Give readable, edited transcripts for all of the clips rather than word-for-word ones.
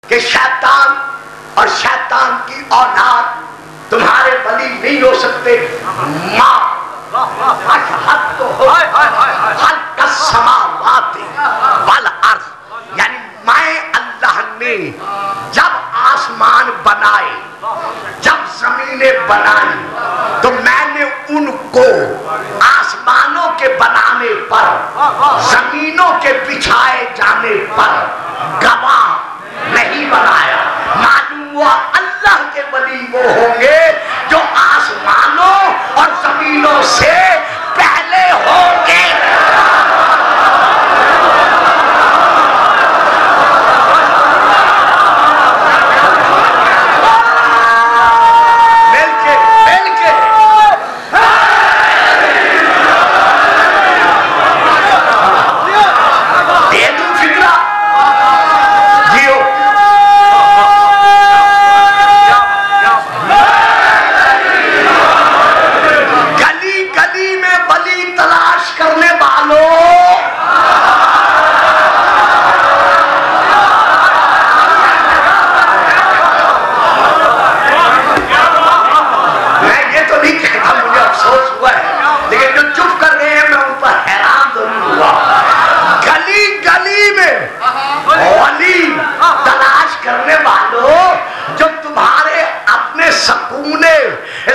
کہ شیطان اور شیطان کی اولاد تمہارے ولی نہیں ہو سکتے. ماں اشہد تو خلق السماوات والارض، یعنی میں اللہ نے جب آسمان بنائے، جب زمینیں بنائی، تو میں نے ان کو آسمانوں کے بنانے پر، زمینوں کے بچھائے جانے پر گواہ نہیں بنایا. معلوم ہوا اللہ کے ولی وہ ہوں گے جو آسمانوں اور زمینوں سے پہلے ہوں گے.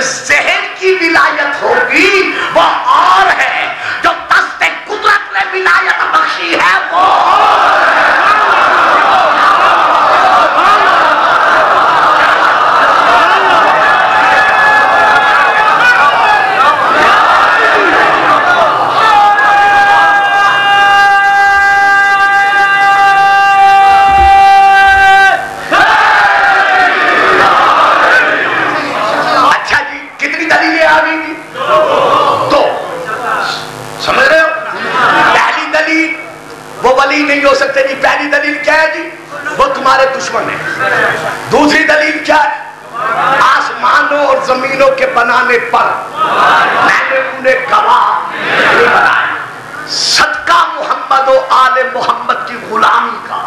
ذہن کی ولایت ہوگی وہ اور ہے، جو دست قدرت نے ولایت بخشی ہے وہ نہیں ہو سکتے جی. پہلی دلیل کیا ہے جی؟ وہ تمہارے دشمن ہیں. دوسری دلیل کیا ہے؟ آسمانوں اور زمینوں کے بنانے پر میں نے انہیں گواہ نہیں بنایا. صدقہ محمد و آل محمد کی غلامی کا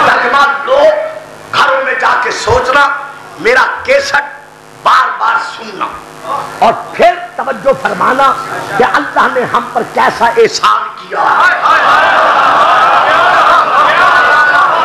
ترجمہ لوگ گھروں میں جا کے سوچنا، میرا کیسٹ بار بار سننا اور پھر توجہ فرمانا کہ اللہ نے ہم پر کیسا احسان کیا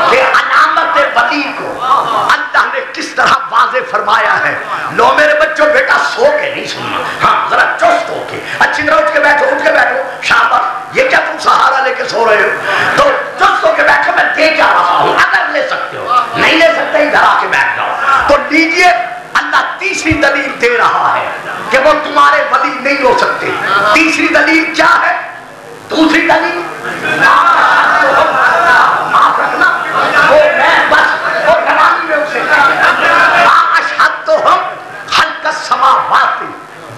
کہ علامت ولی کو اللہ نے کس طرح واضح فرمایا ہے. لو میرے بچوں، بیٹا سو کے نہیں سننا، ہاں ذرا چست ہو کے اچھی طرح اٹھ کے بیٹھو. شاباش، یہ کیا تم سہارا لے کے سو رہے ہو؟ تو چست ہو کے بیٹھو، میں دے جا رہا ہوں. اگر لے سکتے ہو، نہیں لے سکتے ادھر آ کے بیٹھ جاؤ. تو لیجئے، اللہ تیسری دلیل دے رہا ہے کہ وہ تمہارے ولی نہیں ہو سکتے. تیسری دلیل کیا ہے؟ دوسری دلیل معاف رکھنا، وہ میں بس وہ روانی میں اسے اشہدتہم خلق السماوات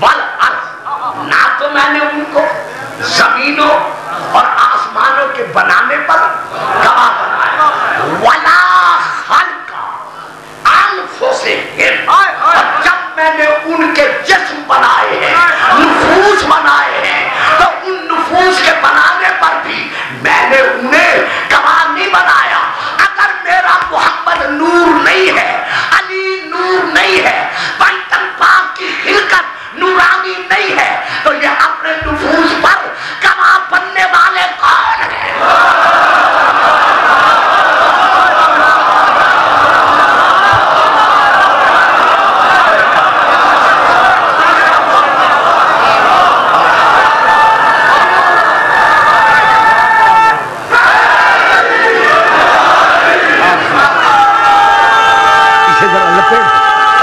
والارض، نہ تو میں نے ان کو زمینوں اور آسمانوں کے بنانے پر گواہ بنایا، ولا خلق انفسہم، اور جب میں نے ان کے جسم بنائے ہیں، نفوس بنائے ہیں، تو ان نفوس کے بنانے پر بھی میں نے انہیں گواہ نہیں بنایا. اگر میرا محمد نور نہیں ہے، علی نور نہیں ہے، بیتل پاک کی خلقت نورانی نہیں ہے، تو یہ اپنے نفوس پر گواہ بننے والے کون ہیں؟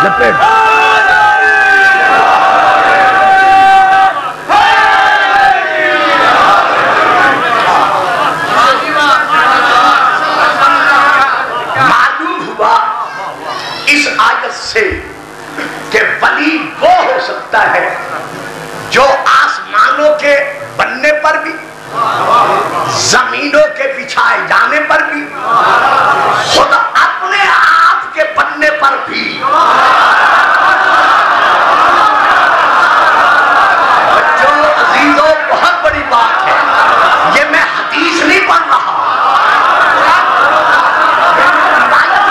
لپیٹ معلوم ہوا اس آیت سے کہ ولی وہ ہو سکتا ہے جو آسمانوں کے بننے پر بھی، زمینوں کے بچھائے جانے پر بھی، خود اپنے آپ کے بننے پر بھی. بچوں عزیزوں، بہت بڑی بات ہے، یہ میں حدیث نہیں پڑھ رہا، روایت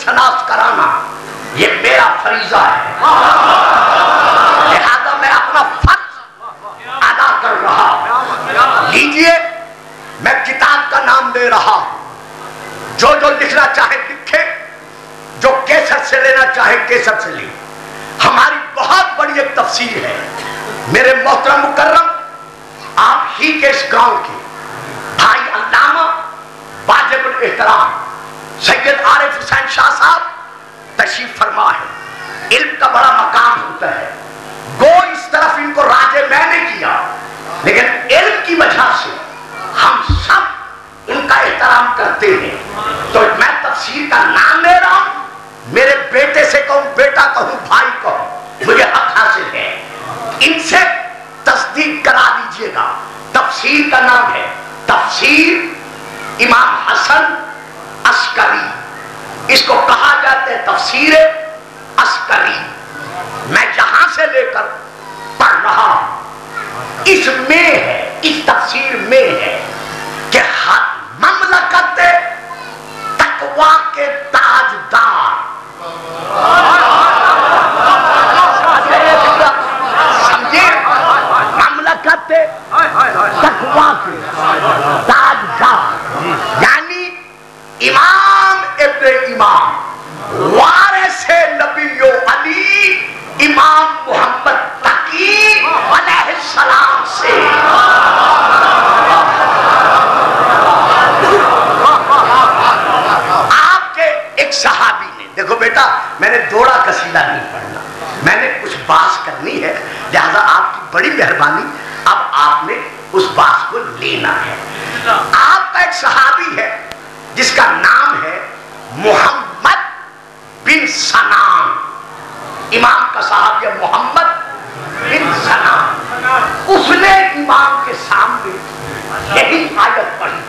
شناس کرانا یہ میرا فریضہ ہے، لہذا میں اپنا فرض ادا کر رہا ہوں۔ لیجئے میں کتاب کا نام دے رہا ہوں، جو لکھنا چاہے لکھے، جو کیسٹ سے لینا چاہے کیسٹ سے لے۔ ہماری بہت بڑی ایک تفسیر ہے، میرے محترم مکرم آپ ہی کے اس گاؤں کے بھائی علامہ واجب الاحترام سید عارف حسین شاہ صاحب تشریف فرما ہے۔ علم کا بڑا مقام ہوتا ہے، گو اس طرف ان کو راجے میں نے کیا، لیکن علم کی وجہ سے ہم سب ان کا احترام کرتے ہیں۔ تو میں تفسیر کا نام لے رہا ہوں، میرے بیٹے سے کہوں بیٹا کہوں بھائی کہوں، مجھے حق حاصل ہے۔ ان سے تصدیق کرا دیجئے گا۔ تفسیر کا نام ہے تفسیر امام حسن عسکری، اس کو کہا جاتا ہے تفسیر عسکری۔ میں جہاں سے لے کر پڑھ رہا ہوں، اس میں ہے، اس تفسیر میں ہے کہ مملکت تقویٰ کے تاجدار، سمجھے، مملکت تقویٰ کے تاجدار یعنی امام ابن امام وارث نبی و علی امام محمد تقی علیہ السلام سے آپ کے ایک صحابی نے، دیکھو بیٹا میں نے دوڑا قصیدہ نہیں پڑھنا، میں نے کچھ بات کرنی ہے، لہذا آپ کی بڑی مہربانی، اب آپ نے اس بات کو لینا ہے۔ آپ کا ایک صحابی ہے جس کا نام ہے محمد بن سنان، امام کا صحابی ہے محمد بن سنان۔ اس نے امام کے سامنے یہی آیت پڑھی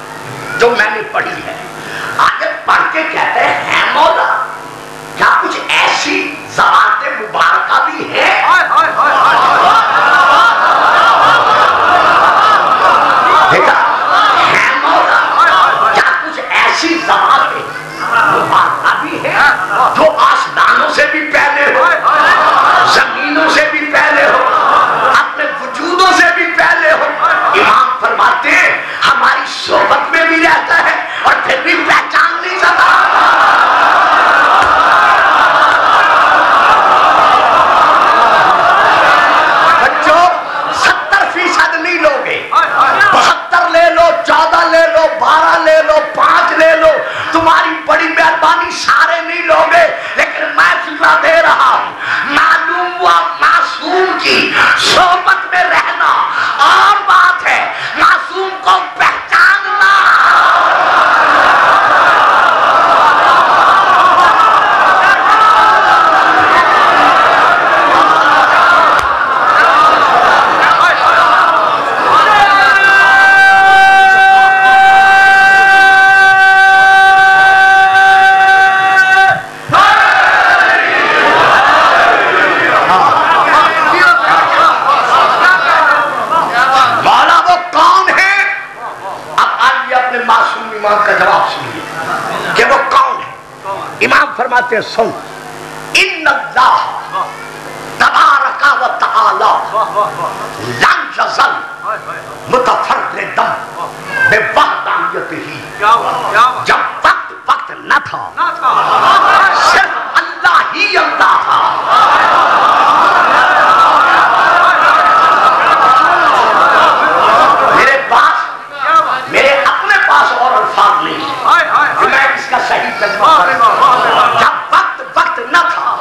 جو میں نے پڑھی ہے۔ آیت پڑھ کے کہتے ہیں مولا کیا کچھ ایسی ذوات مبارکہ بھی ہے؟ دیکھا ہے مولا کیا کچھ ایسی ذوات مبارکہ بھی ہے جو آسمانوں سے بھی پہلے ہو، زمینوں سے بھی پہلے ہو، اپنے وجودوں سے بھی پہلے ہو۔ امام فرماتے ہیں ہماری صحبت میں بھی رہتا ہے اور پھر بھی پہچان نہیں سکتا۔ بچوں 70% نہیں لوگے، 72 لے لو، 14 لے لو، 12 لے لو، 5 لے لو، تمہاری بڑی مہربانی سارے نہیں لوگے، لیکن میں فکرہ دے رہا ہوں معلوم ہوا معصوم کی صحبت میں رہنا اور بات ہے معصوم کو پہچاننا۔ کا جواب سنیے کہ وہ کون ہے۔ امام فرماتے ہیں سن، ان اللہ تبارک و تعالی لم یزل متفردا بوحدانیتہ، جب وقت نہ تھا صرف اللہ ہی اللہ تھا۔ میں اس کا صحیح ترجمہ کروں، جب وقت نہ تھا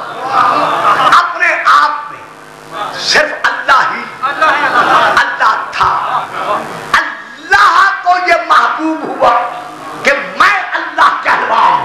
اپنے آپ میں صرف اللہ ہی اللہ تھا، اللہ کو یہ محبوب ہوا کہ میں اللہ کہلواؤں۔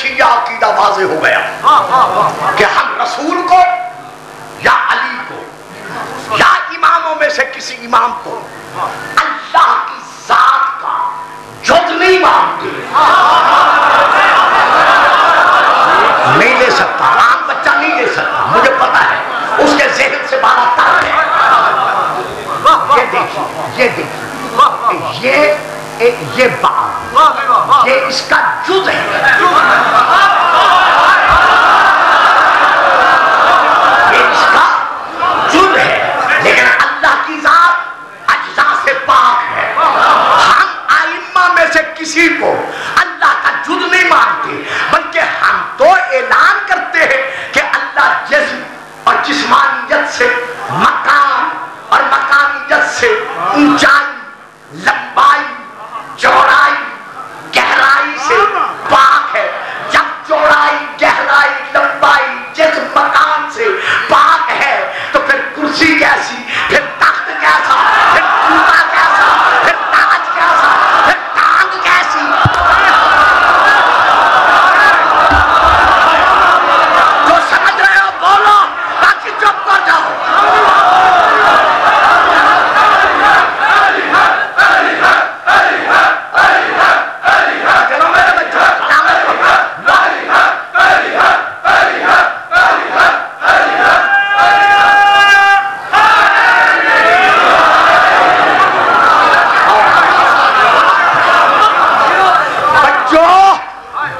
شیعہ عقیدہ واضح ہو گیا کہ ہم رسول کو یا علی کو یا اماموں میں سے کسی امام کو اللہ کی ذات کا جد نہیں مانتے. نہیں لے سکتا، عام بچہ نہیں لے سکتا، مجھے پتا ہے اس کے ذہن سے بارہ تار ہے. یہ دیکھیے یہ بات یہ اس کا جز ہے. یہ اس کا جز ہے، لیکن اللہ کی ذات اجزاء سے پاک ہے. ہم ائمہ میں سے کسی کو اللہ کا جز نہیں مانتے، بلکہ ہم تو اعلان کرتے ہیں کہ اللہ جسم اور جسمانیت سے، مکان اور مکانیت سے، اونچائی، لمبائی، چوڑائی، گہرائی سے پاک ہے. جب چوڑائی، گہرائی، لمبائی، جسم، مکان سے پاک ہے تو پھر کرسی کیسی، پھر تخت کیسا، پھر جوتا کیسا، پھر تاج کیسا، پھر ٹانگ کیسی. جو سمجھ رہے ہو بولو، باقی چپ کر جاؤ.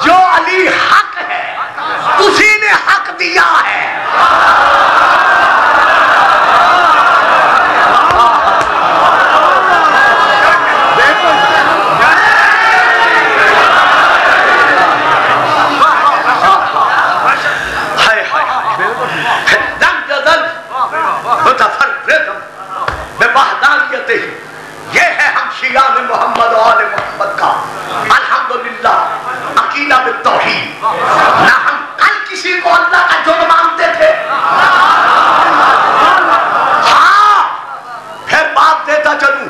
جو علی حق ہے اسی نے حق دیا ہے. یہ ہے ہم شیعہ میں محمد و آل محمد کا الحمدللہ عقیدہ بالتوحید. نہ ہم کل کسی کو اللہ کا جد مانتے تھے. ہاں پھر بات دیتا چلوں،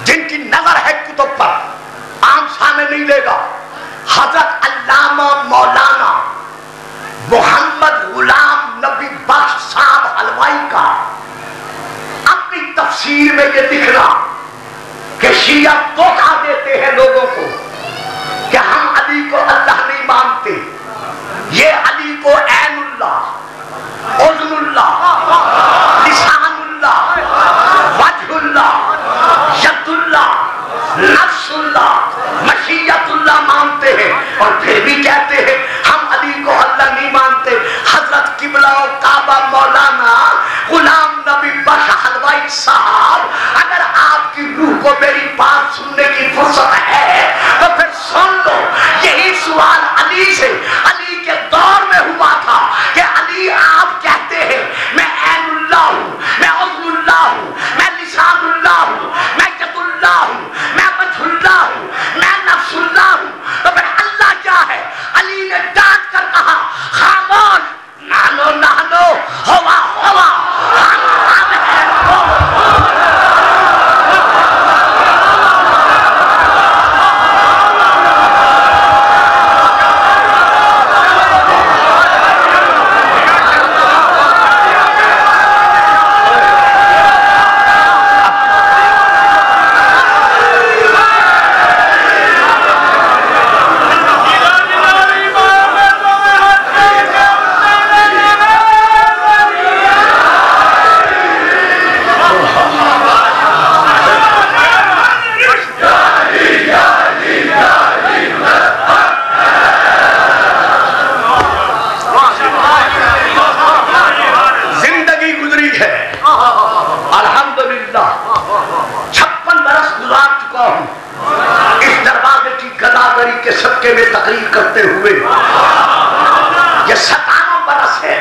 جن کی نظر ہے کتب پر عام سامنے نہیں لے گا. حضرت علامہ مولانا محمد غلام نبی بخش صاحب حلوائی کا اپنی تفسیر میں یہ لکھنا کہ شیعہ دھوکہ دیتے ہیں لوگوں کو کہ ہم علی کو اللہ نہیں مانتے. یہ علی کو عین اللہ، اذن اللہ، لسان اللہ، وجہ اللہ، ید اللہ، نفس اللہ، مشیت اللہ مانتے ہیں، اور پھر بھی کہتے ہیں ہم علی کو اللہ نہیں مانتے. حضرت قبلہ و کعبہ مولانا غلام نبی بخش حلوائی صاحب، اگر آپ کی روح کو میری بات سننے کی فرصت ہے تو پھر سن لو. یہی سوال علی سے علی کے دور میں ہوا تھا کہ علی آپ کہتے ہیں میں عین اللہ ہوں، میں عضو اللہ ہوں، میں لسان اللہ ہوں، میں ید اللہ ہوں، میں وجہ اللہ ہوں، میں نفس اللہ ہوں، تو پھر اللہ کیا ہے؟ علی نے ڈانٹ کر کہا خاموش، نانو نانو ہوا ہوا، ہم ہیں وہ. میں تقریر کرتے ہوئے یہ 57 برس ہے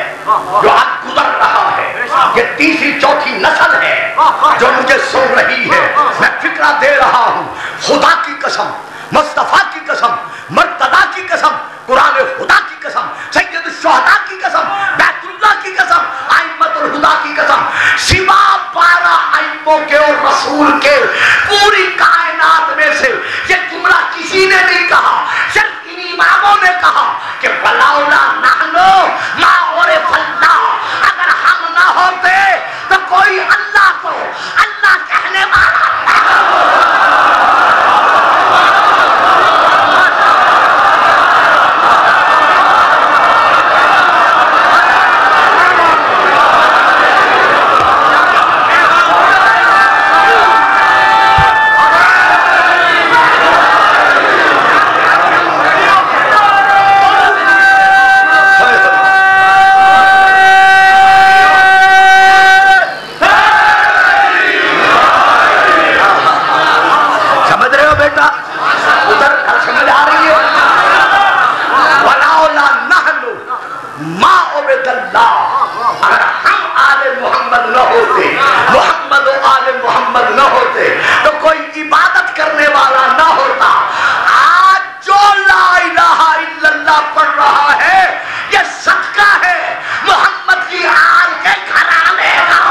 جو آج گزر رہا ہے. یہ تیسری چوتھی نسل ہے جو مجھے سن رہی ہے. میں فکرہ دے رہا ہوں، خدا کی قسم، مصطفیٰ کی قسم، مرتضیٰ کی قسم، قرآن خدا کی قسم، سید الشہداء کی قسم، بیت اللہ کی قسم، ائمۃ الہدیٰ کی قسم، سوا 12 ائموں کے اور رسول کے پوری کائنات میں سے یہ جملہ کسی نے نہیں کہا، صرف ان اماموں نے کہا اللہ پڑھ رہا ہے یہ صدقہ ہے محمد کی آل کے گھرانے کا.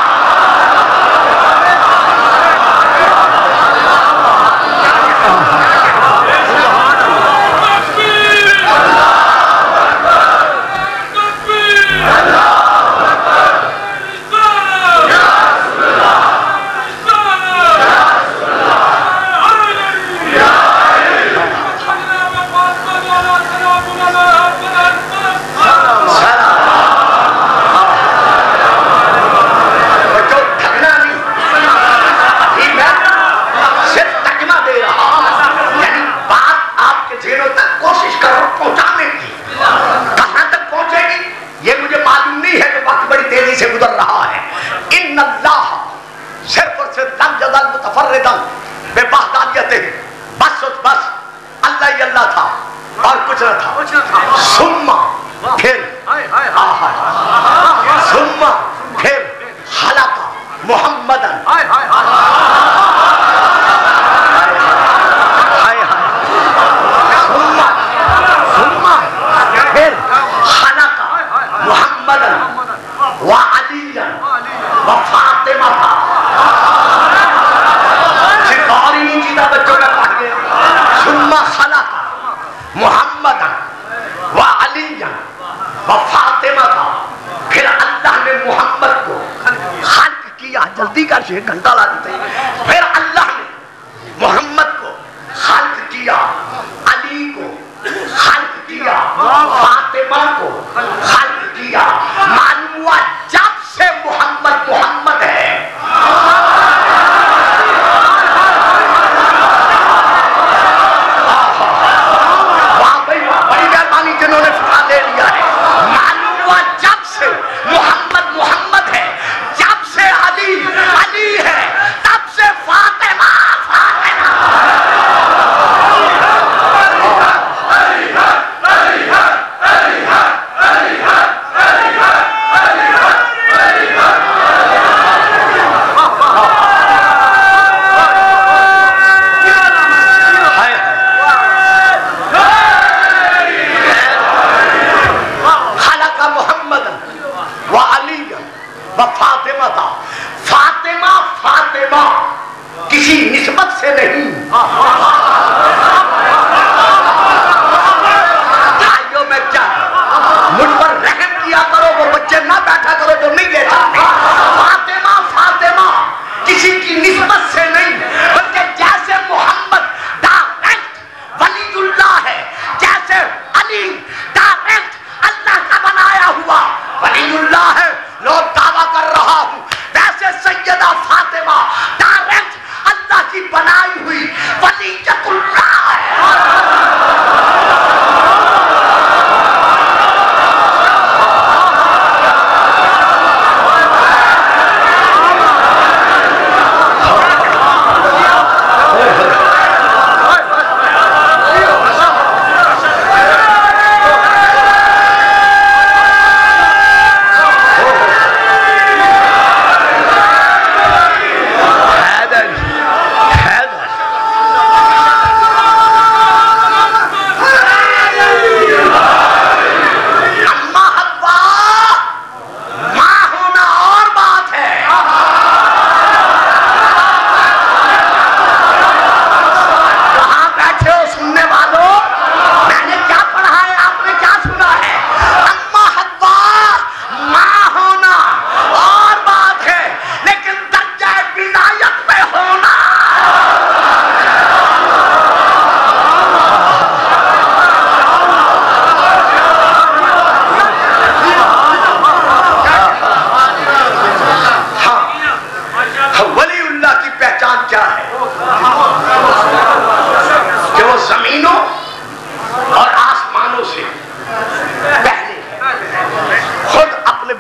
سے گزر رہا ہے. ان اللہ صرف اور صرف لم یزل متفردا بوحدانیتہ، بس اللہ ہی اللہ تھا اور کچھ نہ تھا. ثم پھر خلق محمدا، وعليا وفاطمة. سکاری جیدہ بچوں نے پڑھئے. ثم خلق محمدا وعليا وفاطمة. پھر اللہ نے محمد کو خلق کیا. جلدی کر سے گھنٹہ لا دیتے ہیں. پھر اللہ نے محمد کو خلق کیا، علی کو خلق کیا، فاطمہ کو خلق کیا. معلوم ہوا جب سے محمد محمد ہے بڑی مہربانی جنہوں نے فقہ دے لیا ہے. معلوم ہوا جب سے محمد محمد ہے، جب سے علی علی ہے، تب سے فاطمہ فاطمہ. کسی نسبت سے نہیں. بھائیوں میں کیا مجھ پر رحم کیا کرو، وہ بچے نہ بیٹھا کرو جو نہیں لے سکتے. فاطمہ فاطمہ کسی کی نسبت سے نہیں، بلکہ جیسے محمد ڈائریکٹ ولی اللہ ہے، جیسے علی ڈائریکٹ اللہ کا بنایا ہوا ولی اللہ ہے، لوگ دعویٰ کر رہا ہوں، ویسے سیدہ فاطمہ ڈائریکٹ اللہ کی بنائی ہوئی ولیۃ اللہ ہے.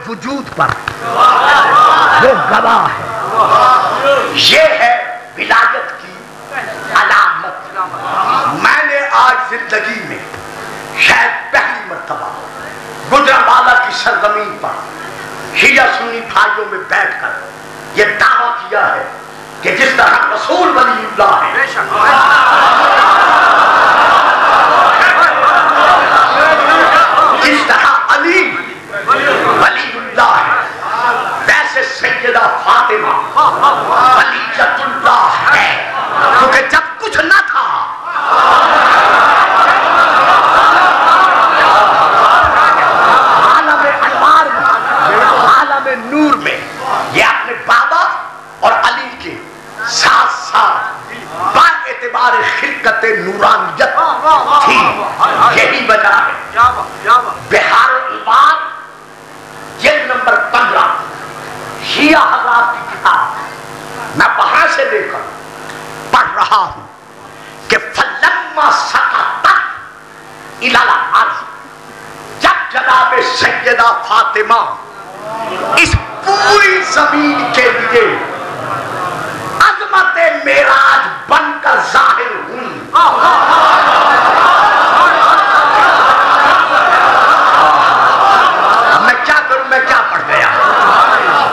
وجود پر وہ گواہ ہے. یہ ہے ولایت کی علامت. میں نے آج زندگی میں شاید پہلی مرتبہ گجرانوالہ کی سرزمین پر شیعہ سنی بھائیوں میں بیٹھ کر یہ دعویٰ کیا ہے کہ جس طرح رسول ولی اللہ ہے حقیقت نورانیت تھی. یہی وجہ ہے بہار الباب جلد نمبر 15 شیعہ حضرات کی کتاب میں وہاں سے لے کر پڑھ رہا ہوں کہ فلما سقطت الی الارض، جب جناب سیدہ فاطمہ اس پوری زمین کے لیے عظمت معراج بن کر ظاہر ہوئی. میں کیا کروں، میں کیا پڑھ گیا.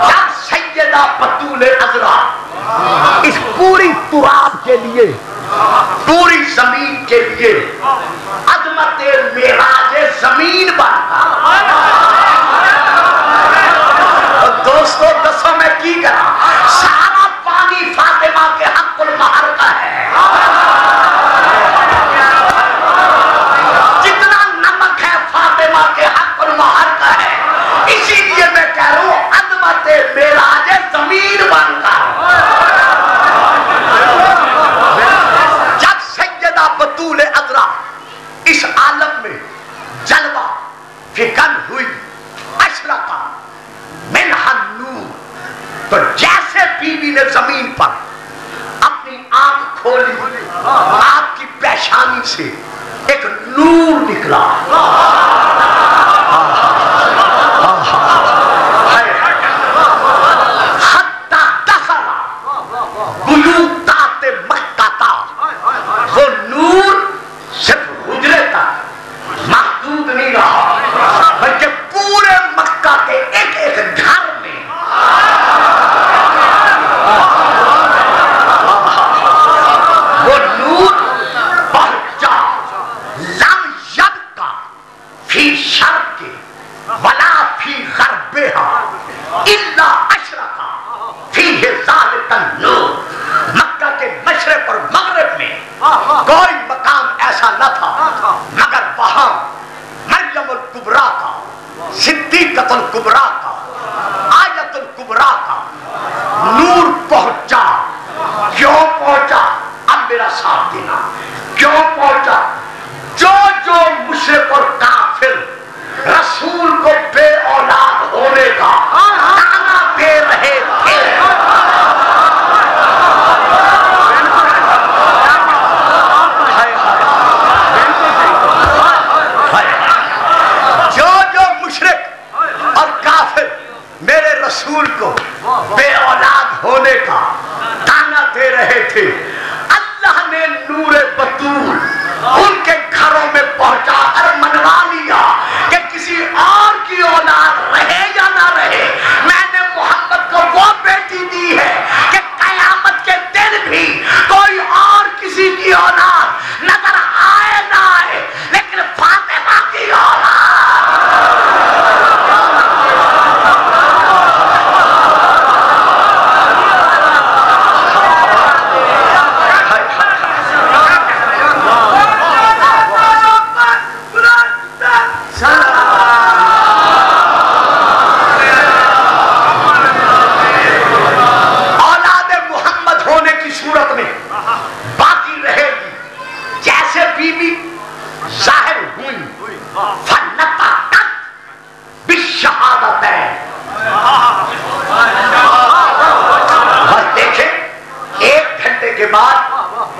جب سیدہ بطول عذرا اس پوری تراب کے لیے، پوری زمین کے لیے عظمت معراج زمین بن کر، دوستو دسو میں کی کرا، سارا پانی فاطمہ کے حق المہر کا ہے، جتنا نمک ہے فاطمہ کے حق المہر کا ہے. اسی لیے میں کہہ رہا ہوں عظمت معراج زمین بن کر. جب سیدہ بطول عذرا اس عالم میں جلوہ فکن ہوئی، اشرقہ منہ النور، تو جیسے بیوی نے زمین پر اپنی آنکھ کھولی، آپ کی پیشانی سے ایک نور نکلا. حتی دخل بیوتات مکہ، وہ نور صرف حجرے تک محدود نہیں رہا، بلکہ پورے مکہ کے ایک ایک گھر میں وہ نور پہنچا. لم یبقى فی شرق ولا فی غربها الا اشرق فیہ ذلک النور. مکہ کے مشرق اور مغرب میں کوئی مقام ایسا نہ تھا مگر وہاں مریم الکبریٰ کا، صدیقۃ الکبریٰ کا، آیت الکبریٰ کا نور پہنچا. کیوں پہنچا؟ اب میرا ساتھ دینا. کیوں پہنچا؟ جو جو مشرک اور کافر رسول کو بے اولاد ہونے کا تانا دے رہے تھے، میرے رسول کو بے اولاد ہونے کا تانا دے رہے تھے، اللہ نے نور بطول ان کے گھروں میں پہنچا کر منوا لیا کہ کسی اور کی اولاد رہے یا نہ رہے، میں نے محمد کو وہ بیٹی دی ہے کہ قیامت کے دن بھی کوئی اور کسی کی اولاد نظر آئے نہ آئے، لیکن فاطمہ کی اولاد.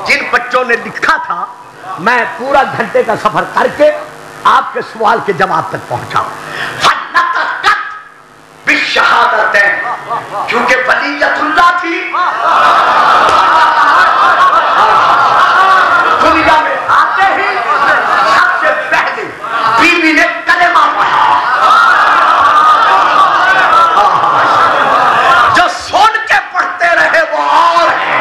جن بچوں نے لکھا تھا میں پورا گھنٹے کا سفر کر کے آپ کے سوال کے جواب تک پہنچا. فنطقت بالشہادتین، کیونکہ ولیت اللہ تھی، دنیا میں آتے ہی سب سے پہلے بیوی نے کلمہ پڑھا. جو سن کے پڑھتے رہے وہ اور ہیں.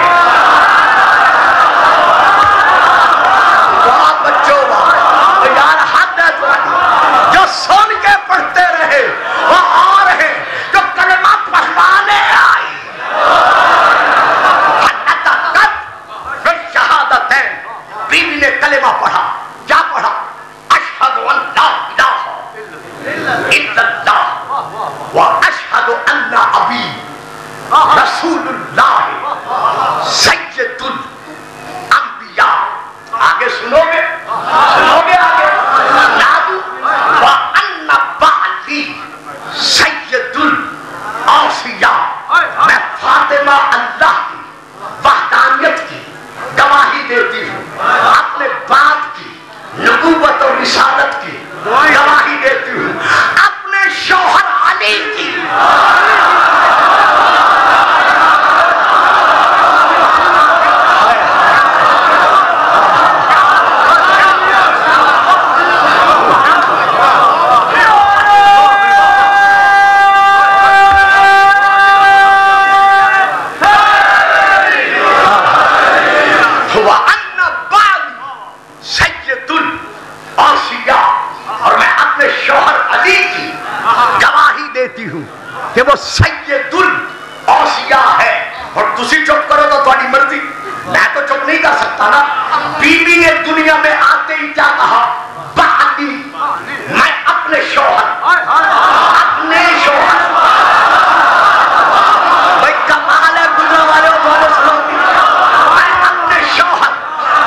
جو سن کے پڑھتے رہے وہ اور ہیں جو کلمہ پڑھوانے آئی. بیوی نے کلمہ پڑھا. کیا پڑھا؟ اشہد ان لا الہ اپنے شوہر علی کی گواہی دیتی ہوں کہ وہ سید الاوصیاء ہے. اور تسی چپ کرو تو تھوڑی مرضی, میں تو چپ نہیں کر سکتا نا. بی بی نے دنیا میں آتے ہی کیا کہا؟ بعدی, میں اپنے شوہر بھائی کمال ہے گزرا والے والے سنو, میں اپنے شوہر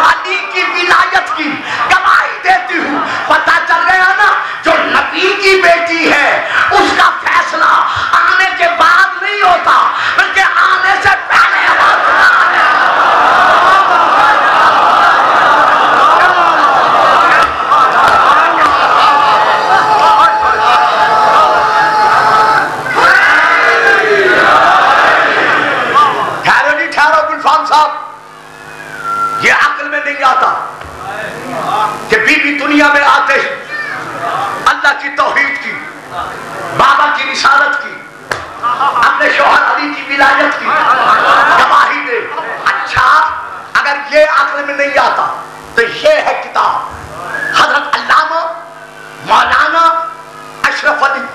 علی کی ولایت کی گواہی دیتی ہوں. پتہ چل گیا نا, جو نبی کی بیٹی ہے اس کا فیصلہ آنے کے بعد نہیں ہوتا بلکہ آنے سے پہلے ہوتا ہے. یہ عقل میں نہیں آتا کہ بی بی دنیا میں آتے ہی اللہ کی توحید کی, بابا کی رسالت کی, اپنے شوہر علی کی ولایت کی گواہی دے. اچھا اگر یہ عقل میں نہیں آتا تو یہ ہے کتاب حضرت علامہ مولانا اشرف علی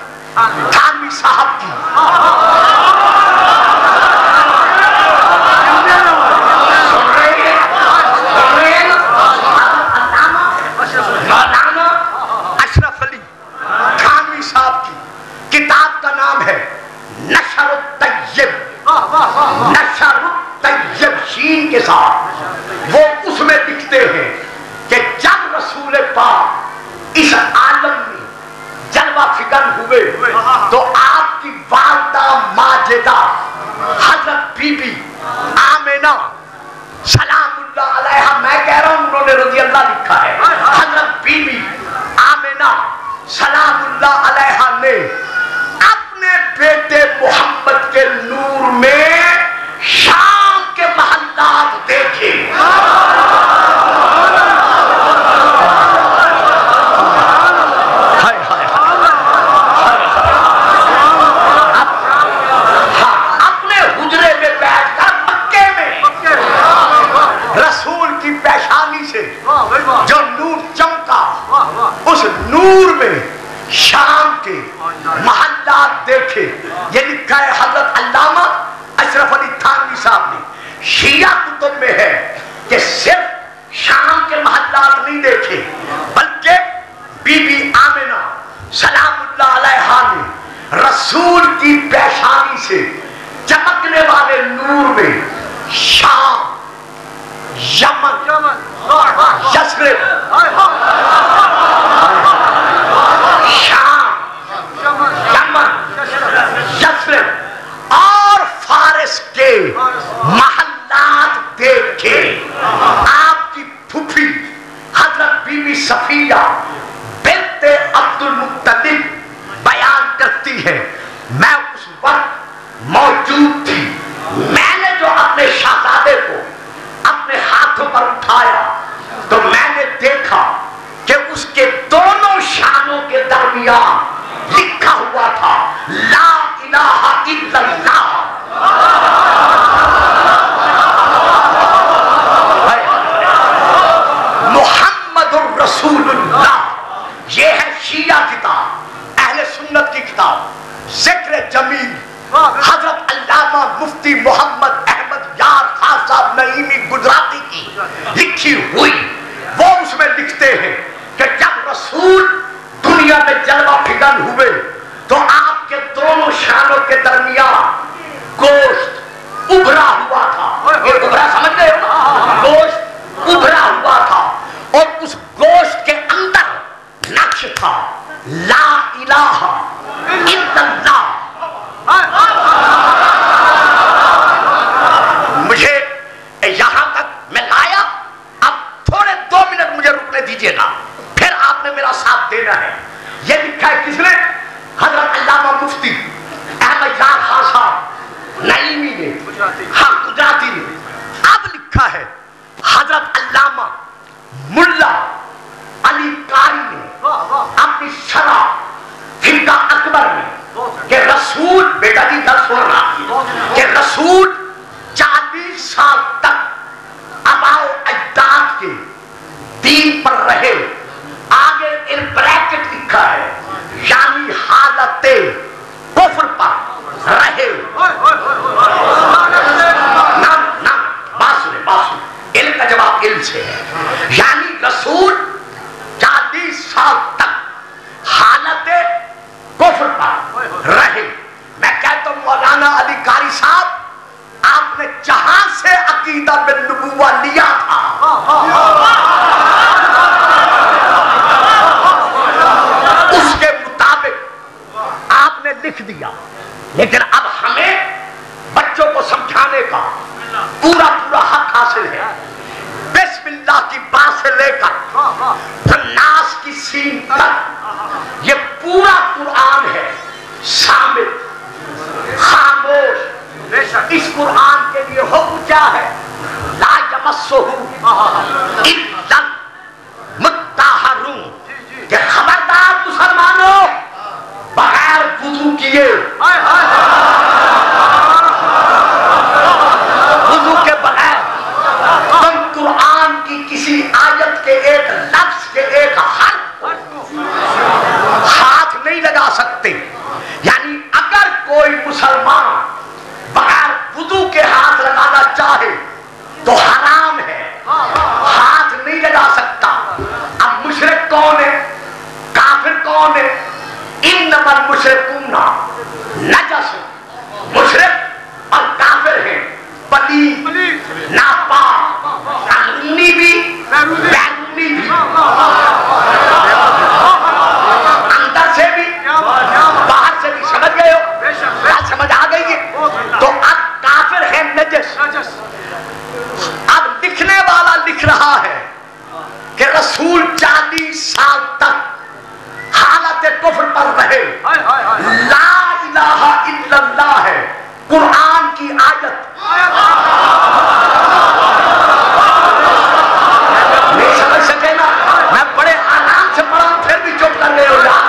تھانوی صاحب کی. مولانا اشرف علی تھانوی صاحب کی کتاب کا نام ہے نشر الطیب. نشر الطیب شین کے ساتھ. وہ اس میں لکھتے ہیں کہ جب رسول پاک اس عالم میں جلوہ فکن ہوئے تو آپ کی والدہ ماجدہ حضرت بی بی آمنہ سلام اللہ علیہا, میں کہہ رہا ہوں انہوں نے رضی اللہ لکھا ہے, حضرت بی بی آمنہ سلام اللہ علیہا نے اپنے بیٹے محمد کے نور میں شام کے محلات دیکھے. اپنے حجرے میں بیٹھ کر مکے میں رسول کی پیشانی سے جو نور چمکا, اس نور میں شام کے محلات دیکھے. یہ لکھا ہے حضرت علامہ اشرف علی تھانوی صاحب نے. شیعہ کتب میں ہے کہ صرف شام کے محلات نہیں دیکھے بلکہ بی بی آمنہ سلام اللہ علیہا نے رسول کی پیشانی سے چمکنے والے نور میں شام, یمن, یثرب, شام, یمن, یثرب اور فارس کے محلات دیکھے. آپ کی پھوپھی حضرت بی بی صفیہ بنت عبد المطلب بیان کرتی ہے, میں اس وقت موجود تھی. میں نے جو اپنے شہزادے کو اپنے ہاتھوں پر اٹھایا تو میں نے دیکھا کہ اس کے دونوں شانوں کے درمیان لکھا ہوا تھا لا الہ الا اللہ. محمد الرسول اللہ. یہ ہے شیعہ کتاب, اہل سنت کی کتاب. ذکر جمیل حضرت علامہ مفتی محمد احمد یار خان صاحب نعیمی گجراتی کی لکھی ہوئی. وہ اس میں لکھتے ہیں کہ جب رسول دنیا میں جلوہ پھگن ہوئے تو آپ کے دونوں شانوں کے درمیان گوشت ابھرا ہوا تھا. یہ ابھرا سمجھ رہے ہو, گوشت ابھرا ہوا تھا اور اس گوشت کے اندر نقش تھا لا الہ الا اللہ. مجھے یہاں تک میں لایا, اب تھوڑے 2 منٹ مجھے رکنے دیجئے گا, پھر آپ نے میرا ساتھ دینا ہے. یہ لکھا ہے کس نے؟ حضرت علامہ مفتی احمد یار خان صاحب نعیمی نے, ہاں گجراتی نے. اب لکھا ہے حضرت علامہ ملا علی قاری نے اپنی شرح فرقہ اکبر میں کہ رسول, بیٹا جی دس سننا, کہ رسول 40 سال تک آباء و اجداد کے دین پر رہے. آگے ان بریکٹ لکھا ہے لکھ دیا، لیکن اب ہمیں بچوں کو سمجھانے کا پورا پورا حق حاصل ہے۔ بسم اللہ کی بات سے لے کر ناس کی سین تک یہ پورا قرآن ہے صامت خاموش۔ اس قرآن کے لیے حکم کیا ہے؟ لا یمسہ الا المطہرون، کہ خبردار مسلمانوں بغیر وضو کیے، وضو کے بغیر تم قرآن کی کسی آیت کے ایک لفظ کے ایک حرف ہاتھ نہیں لگا سکتے۔ یعنی اگر کوئی مسلمان بغیر وضو کے ہاتھ لگانا چاہے تو حرام ہے، ہاتھ نہیں لگا سکتا۔ اب مشرک کون ہے؟ کافر کون ہے؟ انما المشرکون نجس، مشرک اور کافر ہیں پلید ناپاک، اندرونی بھی بیرونی بھی، اندر سے بھی باہر سے بھی۔ سمجھ گئے ہو؟ بات سمجھ آ گئی ہے؟ تو اب کافر ہے نجس۔ اب لکھنے والا لکھ رہا ہے کہ رسول 40 سال تک حالت کفر پر رہے، لا الہ الا اللہ ہے قرآن کی آیت۔ نہیں سمجھ سکے نا؟ میں بڑے آرام سے پڑھا ہوں پھر بھی چپ کر رہے ہو یار۔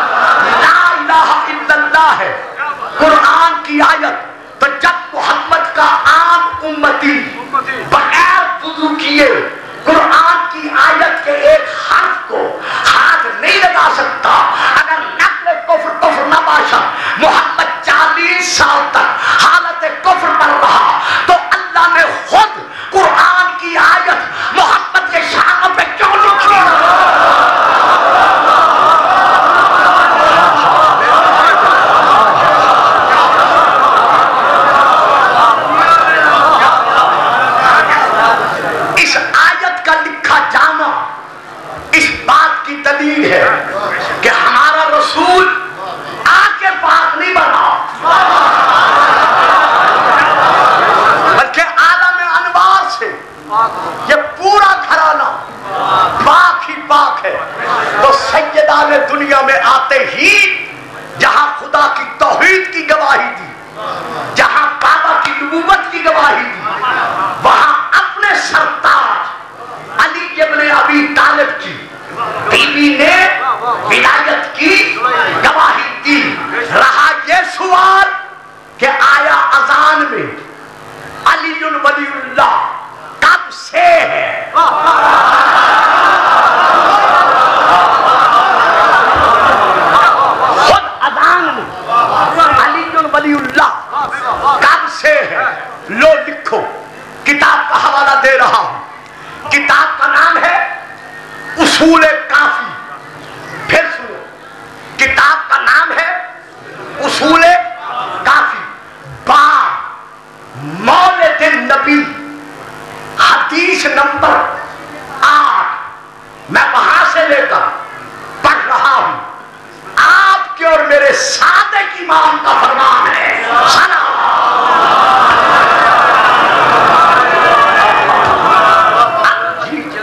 لا الہ الا اللہ ہے قرآن کی آیت۔ تو جب محمد کا عام امتی بغیر وضو کیے قرآن کی آیت کے ایک حرف کو ہاتھ نہیں لگا سکتا، اگر نقل کفر نہ باشا، محمد 40 سال تک حالت کفر پر رہا، تو اللہ نے خود قرآن کی آیت محمد کے شان پہ کیوں لکھی؟ اس آیت کا لکھا جانا اس بات کی دلیل ہے کہ ہمارا رسول آ کے پاک نہیں بنا، بلکہ عالم انوار سے یہ پورا گھرانہ پاک ہی پاک ہے۔ تو سیدہ نے دنیا میں آتے ہی جہاں خدا کی توحید کی گواہی دی، جہاں بابا کی نبوت کی گواہی دی، وہاں اپنے سرتاج علی ابن ابی طالب کی بیوی نے ولایت کی گواہی دی۔ رہا یہ سوال کہ آیا اذان میں علی ولی اللہ کب سے ہے؟ خود اذان میں علی ولی اللہ کب سے ہے؟ لو لکھو، کتاب کا حوالہ دے رہا ہوں۔ کتاب کا نام ہے اصول کافی۔ پھر سنو، کتاب کا نام ہے اصول کافی، باب مولد النبی، حدیث نمبر 8۔ میں وہاں سے لے کر پڑھ رہا ہوں، آپ کے اور میرے صادق امام کا فرمان ہے۔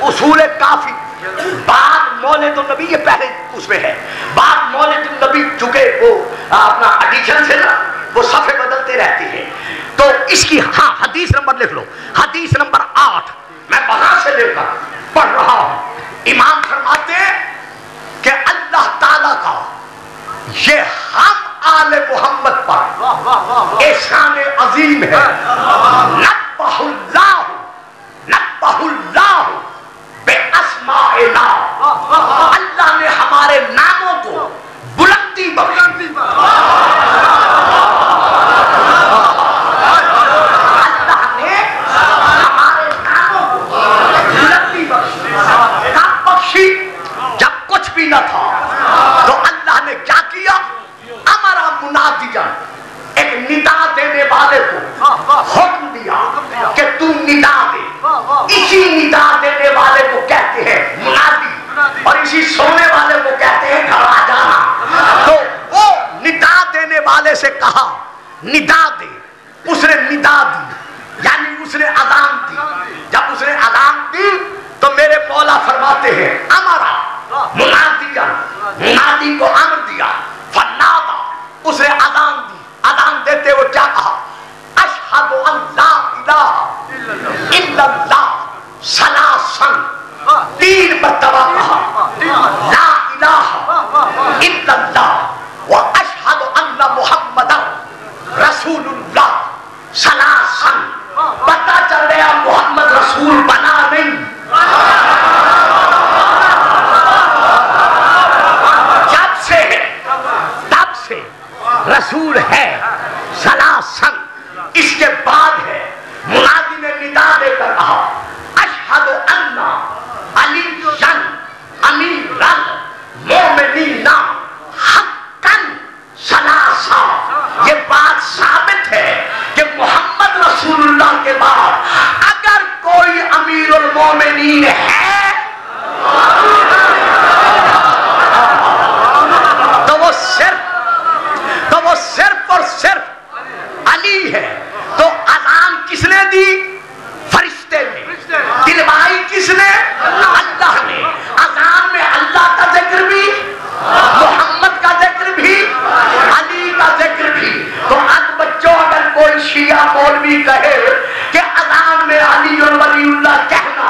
اصول کافی باب مولد النبی، یہ پہلے اس میں ہے باب مولد النبی، چونکہ وہ اپنا ایڈیشن سے نا وہ صفحے بدلتے رہتے ہیں، تو اس کی ہاں حدیث نمبر لکھ لو، حدیث نمبر 8۔ میں وہاں سے لے کر پڑھ رہا ہوں۔ امام فرماتے ہیں کہ اللہ تعالیٰ کا یہ ہم آل محمد پر احسان عظیم ہے۔ نبہ اللہ بے اسمائنا، اللہ نے ہمارے ناموں کو بلندی بخشی۔ اللہ نے ہمارے ناموں کو بلندی بخشی۔ کب بخشی؟ جب کچھ بھی نہ تھا تو اللہ نے کیا کیا؟ امرا منادیا، ایک ندا دینے والے کو حکم دیا کہ تو ندا دے۔ اسی ندا دینے والے کو کہتے ہیں منادی، اور اسی سونے والے کو کہتے ہیں گھر آ جانا۔ تو وہ ندا دینے والے والے سے کہا ندا دے، اس نے ندا دی، یعنی اس نے اذان دی۔ جب اس نے اذان دی تو میرے مولا فرماتے ہیں امرا منادیا، منادی کو امر دیا، فنادا، اس نے اذان دی، اذان دیتے وہ کیا کہا؟ اشہد ان لا الہ الا اللہ ثلاثاً، 3 مرتبہ کہا لا الہ الا اللہ واشہد ان محمدا رسول اللہ ثلاثاً۔ پتہ چل گیا محمد رسول بنا نہیں، جب سے تب سے رسول ہے ثلاثاً۔ اس کے بعد ہے منادی نے ندا دے کر کہا اشہد ان علی امیر المومنین حقا ثلاثا۔ یہ بات ثابت ہے کہ محمد رسول اللہ کے بعد اگر کوئی امیر المومنین ہے تو وہ صرف اور صرف علی ہے۔ تو اذان کس نے دی؟ فرشتے نے۔ دلوائی کس نے؟ اللہ نے۔ اذان میں اللہ کا ذکر بھی، محمد کا ذکر بھی، علی کا ذکر بھی۔ تو اب بچوں اگر کوئی شیعہ مولوی کہے کہ اذان میں علی اور ولی اللہ کہنا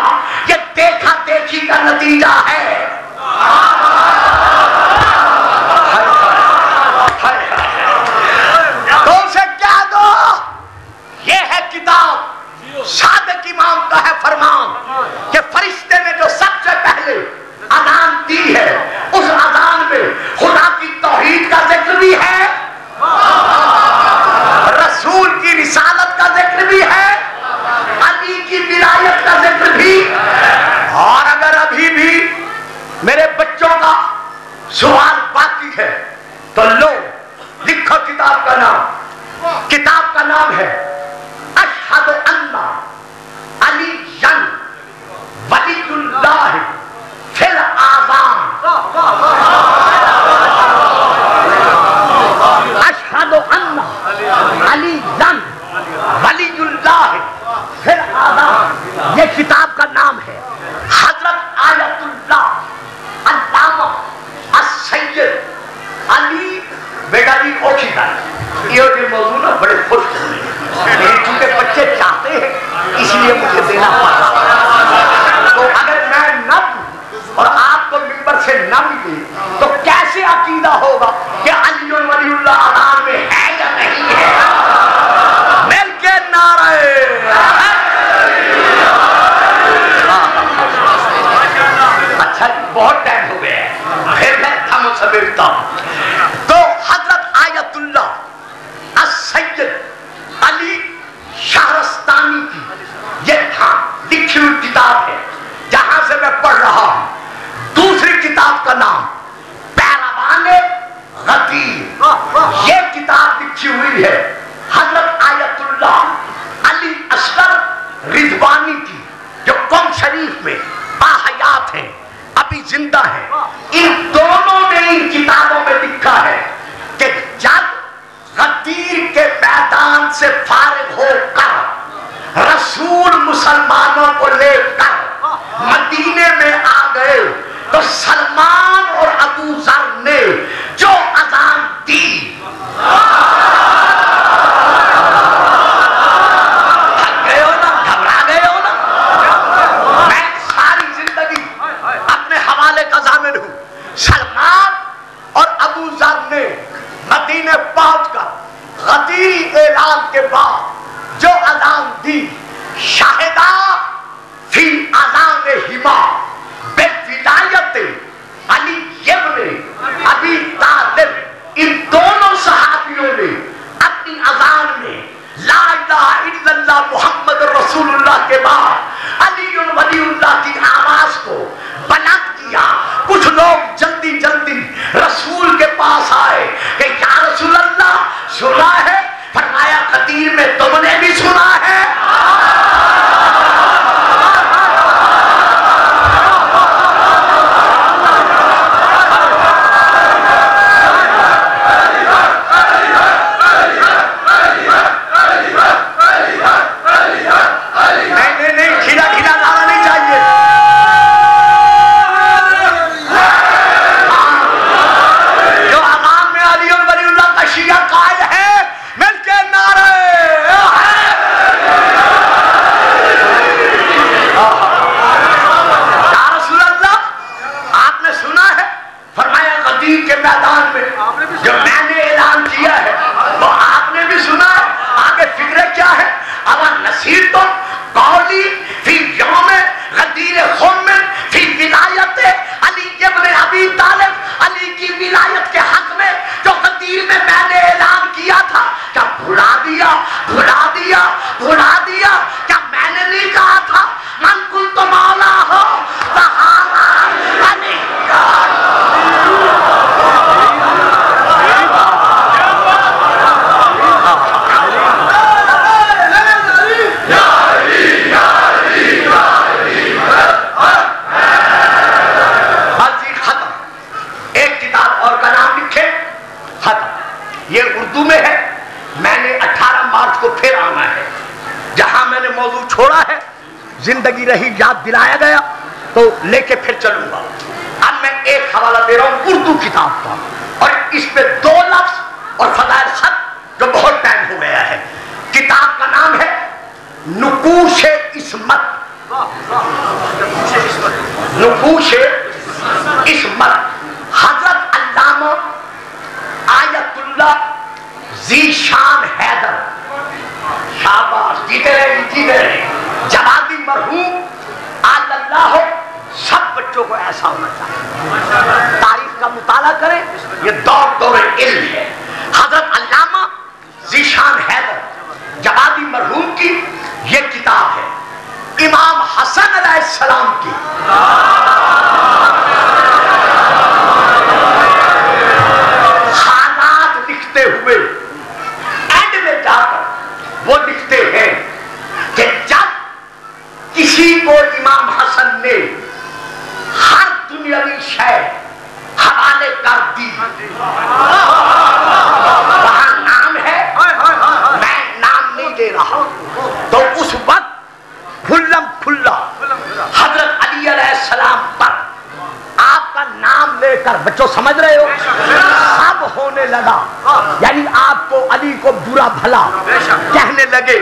یہ دیکھا دیکھی کا نتیجہ ہے، تو اسے کیا دو؟ یہ ہے کتاب، صادق امام کا ہے فرمان کہ فرشتے نے جو سب سے پہلے اذان دی ہے، اس اذان میں خدا کی توحید کا ذکر بھی ہے، رسول کی رسالت کا ذکر بھی ہے، علی کی ولایت کا ذکر بھی۔ اور اگر ابھی بھی میرے بچوں کا سوال باقی ہے تو لو لکھو کتاب کا نام، کتاب کا نام ہے اشہد ان علی ولی اللہ فی الاذان۔ اشہد ان علی ولی اللہ فی الاذان، یہ کتاب کا نام ہے۔ حضرت آیت اللہ علامہ السید علی بیٹا جی اوکھی کر یہ جو موضوع نا بڑے خوش ہوئے، چونکہ بچے چاہتے ہیں اس لیے مجھے دینا پڑا۔ تو اگر میں نہ اور آپ کو ممبر سے نہ ملی تو کیسے عقیدہ ہوگا کہ علی ولی اللہ اذان میں ہے یا نہیں ہے؟ مل کے نعرہ اچھا بہت ٹائم ہو گیا ہے، پھر میں تھم سمیٹتا ہوں۔ تو حضرت آیت اللہ السید علی شہرستانی کی یہ تھا لکھی ہوئی کتاب ہے جہاں سے میں پڑھ رہا ہوں۔ دوسری کتاب کا نام پیروان غدیر، یہ کتاب لکھی ہوئی ہے حضرت آیت اللہ علی اصغر رضوانی کی، جو قم شریف میں باحیات ہیں، ابھی زندہ ہیں۔ ان دونوں نے ان کتابوں میں لکھا ہے کہ جب غدیر کے میدان سے فارغ ہو کر رسول مسلمانوں کو لے کر مدینے میں آ گئے تو سلمان اور ابو ذر نے جو اذان دی، تھک گئے ہو نا، گھبرا گئے ہو نا، میں ساری زندگی اپنے حوالے کا ضامن ہوں۔ سلمان اور ابو ذر نے مدینے پہنچ کر غدیری اعلان کے بعد جو اذان دی، شاہدہ فی اذان ہما بولایت علی ابن ابی طالب، ان دونوں صحابیوں نے اپنی اذان میں لا الہ الا اللہ محمد رسول اللہ کے بعد علی ولی اللہ کی آواز کو بلند کیا۔ کچھ لوگ جلدی جلدی رسول کے پاس آئے کہ یا رسول اللہ سنا ہے؟ فرمایا غدیر میں تم نے بھی سنا ہے؟ یہ اردو میں ہے. میں نے 18 مارچ کو پھر آنا ہے. جہاں میں نے موضوع چھوڑا ہے زندگی رہی یاد دلایا گیا تو لے کے پھر چلوں گا. اب میں ایک حوالہ دے رہا ہوں اردو کتاب کا, اور اس پہ 2 لفظ اور فضائل خط جو بہت ٹائم ہو گیا ہے. کتاب کا نام ہے نقوش عصمت. نقوش عصمت, حضرت علامہ آیت اللہ ذی شان حیدر. شاباش, جیتے رہے. جوادی مرحوم آل اللہ ہو. سب بچوں کو ایسا ہونا چاہیے. تاریخ کا مطالعہ کریں, یہ دور علم ہے. حضرت علامہ ذی شان حیدر جوادی مرحوم کی یہ کتاب ہے. امام حسن علیہ السلام کی حالات لکھتے ہوئے اینڈ میں جا کر وہ لکھتے ہیں کہ جب کسی کو امام حسن نے ہر دنیاوی شے حوالے کر دی, وہاں نام ہے, میں نام نہیں دے رہا, تو اس وقت کھلم کھلا حضرت علی علیہ السلام پر آپ کا نام لے کر, بچوں سمجھ رہے ہو, سب ہونے لگا. یعنی آپ کو علی کو برا بھلا کہنے لگے.